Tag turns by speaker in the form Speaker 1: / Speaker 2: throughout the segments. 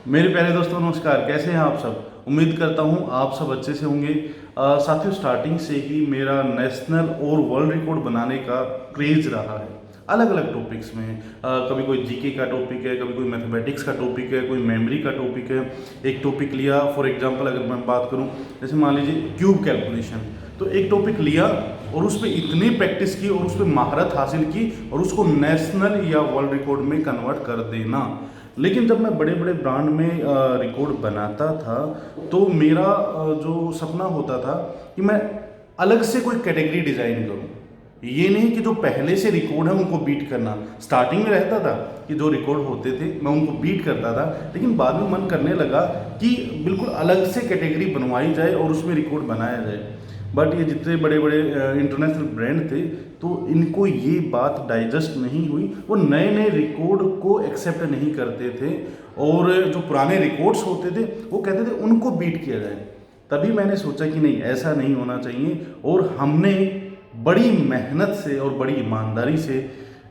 Speaker 1: मेरे प्यारे दोस्तों नमस्कार। कैसे हैं आप सब? उम्मीद करता हूं आप सब अच्छे से होंगे। साथियों, स्टार्टिंग से ही मेरा नेशनल और वर्ल्ड रिकॉर्ड बनाने का क्रेज रहा है। अलग अलग टॉपिक्स में कभी कोई जीके का टॉपिक है, कभी कोई मैथमेटिक्स का टॉपिक है, कोई मेमोरी का टॉपिक है। एक टॉपिक लिया, फॉर एग्जांपल अगर मैं बात करूं, जैसे मान लीजिए क्यूब कैलकुलेशन, तो एक टॉपिक लिया और उस पर इतनी प्रैक्टिस की और उस पर महारत हासिल की और उसको नेशनल या वर्ल्ड रिकॉर्ड में कन्वर्ट कर देना। लेकिन जब मैं बड़े बड़े ब्रांड में रिकॉर्ड बनाता था तो मेरा जो सपना होता था कि मैं अलग से कोई कैटेगरी डिज़ाइन करूं। ये नहीं कि जो पहले से रिकॉर्ड है उनको बीट करना। स्टार्टिंग में रहता था कि जो रिकॉर्ड होते थे मैं उनको बीट करता था, लेकिन बाद में मन करने लगा कि बिल्कुल अलग से कैटेगरी बनवाई जाए और उसमें रिकॉर्ड बनाया जाए। बट ये जितने बड़े बड़े इंटरनेशनल ब्रांड थे तो इनको ये बात डाइजेस्ट नहीं हुई। वो नए नए रिकॉर्ड को एक्सेप्ट नहीं करते थे और जो पुराने रिकॉर्ड्स होते थे वो कहते थे उनको बीट किया जाए। तभी मैंने सोचा कि नहीं, ऐसा नहीं होना चाहिए और हमने बड़ी मेहनत से और बड़ी ईमानदारी से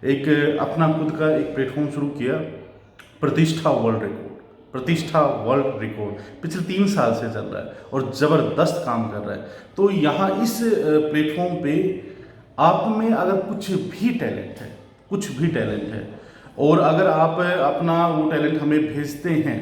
Speaker 1: एक अपना खुद का एक प्लेटफॉर्म शुरू किया, प्रतिष्ठा वर्ल्ड रिकॉर्ड। प्रतिष्ठा वर्ल्ड रिकॉर्ड पिछले 3 साल से चल रहा है और ज़बरदस्त काम कर रहा है। तो यहाँ इस प्लेटफॉर्म पे आप में अगर कुछ भी टैलेंट है, कुछ भी टैलेंट है, और अगर आप अपना वो टैलेंट हमें भेजते हैं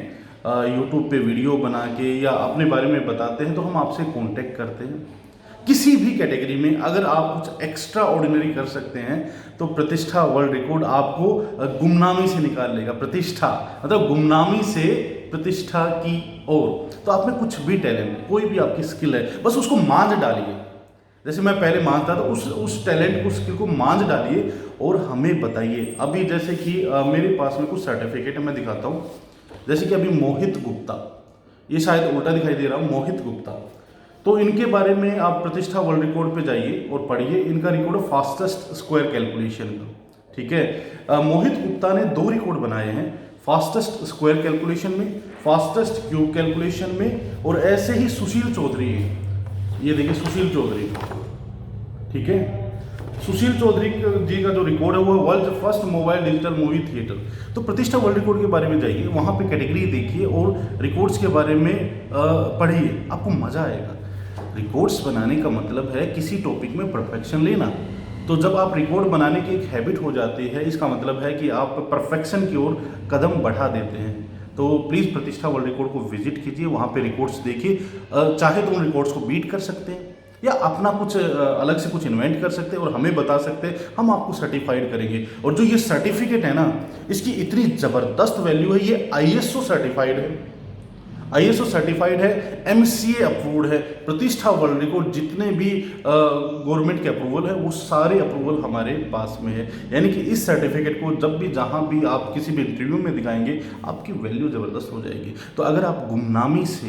Speaker 1: यूट्यूब पे वीडियो बना के या अपने बारे में बताते हैं, तो हम आपसे कांटेक्ट करते हैं। किसी भी कैटेगरी में अगर आप कुछ एक्स्ट्रा ऑर्डिनरी कर सकते हैं तो प्रतिष्ठा वर्ल्ड रिकॉर्ड आपको गुमनामी से निकाल लेगा। प्रतिष्ठा मतलब गुमनामी से प्रतिष्ठा की ओर। तो आप में कुछ भी टैलेंट, कोई भी आपकी स्किल है, बस उसको मांझ डालिए। जैसे मैं पहले मांझता था, उस टैलेंट को, स्किल को मांझ डालिए और हमें बताइए। अभी जैसे कि मेरे पास में कुछ सर्टिफिकेट है, मैं दिखाता हूँ। जैसे कि अभी मोहित गुप्ता, ये शायद उल्टा दिखाई दे रहा हूँ, मोहित गुप्ता, तो इनके बारे में आप प्रतिष्ठा वर्ल्ड रिकॉर्ड पे जाइए और पढ़िए। इनका रिकॉर्ड है फास्टेस्ट स्क्वायर कैलकुलेशन का। ठीक है, मोहित गुप्ता ने 2 रिकॉर्ड बनाए हैं, फास्टेस्ट स्क्वायर कैलकुलेशन में, फास्टेस्ट क्यूब कैलकुलेशन में। और ऐसे ही सुशील चौधरी है, ये देखिए सुशील चौधरी, ठीक है, सुशील चौधरी जी का जो रिकॉर्ड है वो है world first mobile digital movie theatre. तो प्रतिष्ठा वर्ल्ड रिकॉर्ड के बारे में जाइए, वहाँ पे कैटेगरी देखिए और रिकॉर्ड्स के बारे में पढ़िए, आपको मज़ा आएगा। रिकॉर्ड्स बनाने का मतलब है किसी टॉपिक में परफेक्शन लेना। तो जब आप रिकॉर्ड बनाने की एक हैबिट हो जाती है, इसका मतलब है कि आप परफेक्शन की ओर कदम बढ़ा देते हैं। तो प्लीज़ प्रतिष्ठा वर्ल्ड रिकॉर्ड को विजिट कीजिए, वहाँ पे रिकॉर्ड्स देखिए। चाहे तो उन रिकॉर्ड्स को बीट कर सकते हैं या अपना कुछ अलग से कुछ इन्वेंट कर सकते हैं और हमें बता सकते हैं, हम आपको सर्टिफाइड करेंगे। और जो ये सर्टिफिकेट है ना, इसकी इतनी ज़बरदस्त वैल्यू है, ये ISO सर्टिफाइड है, ISO सर्टिफाइड है, MCA अप्रूव्ड है। प्रतिष्ठा वर्ल्ड रिकॉर्ड जितने भी गवर्नमेंट के अप्रूवल है वो सारे अप्रूवल हमारे पास में है। यानी कि इस सर्टिफिकेट को जब भी जहाँ भी आप किसी भी इंटरव्यू में दिखाएंगे, आपकी वैल्यू ज़बरदस्त हो जाएगी। तो अगर आप गुमनामी से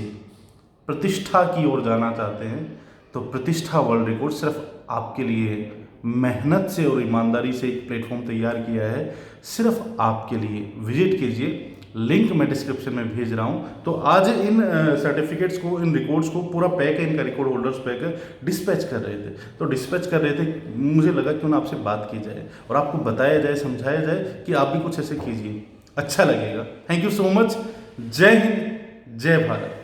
Speaker 1: प्रतिष्ठा की ओर जाना चाहते हैं तो प्रतिष्ठा वर्ल्ड रिकॉर्ड सिर्फ आपके लिए मेहनत से और ईमानदारी से एक प्लेटफॉर्म तैयार किया है, सिर्फ आपके लिए। विजिट कीजिए, लिंक मैं डिस्क्रिप्शन में भेज रहा हूँ। तो आज इन सर्टिफिकेट्स को, इन रिकॉर्ड्स को, पूरा पैक है इनका, रिकॉर्ड होल्डर्स पैक है, डिस्पैच कर रहे थे। तो डिस्पैच कर रहे थे, मुझे लगा क्यों ना आपसे बात की जाए और आपको बताया जाए, समझाया जाए कि आप भी कुछ ऐसे कीजिए, अच्छा लगेगा। Thank you so much. जय हिंद, जय भारत।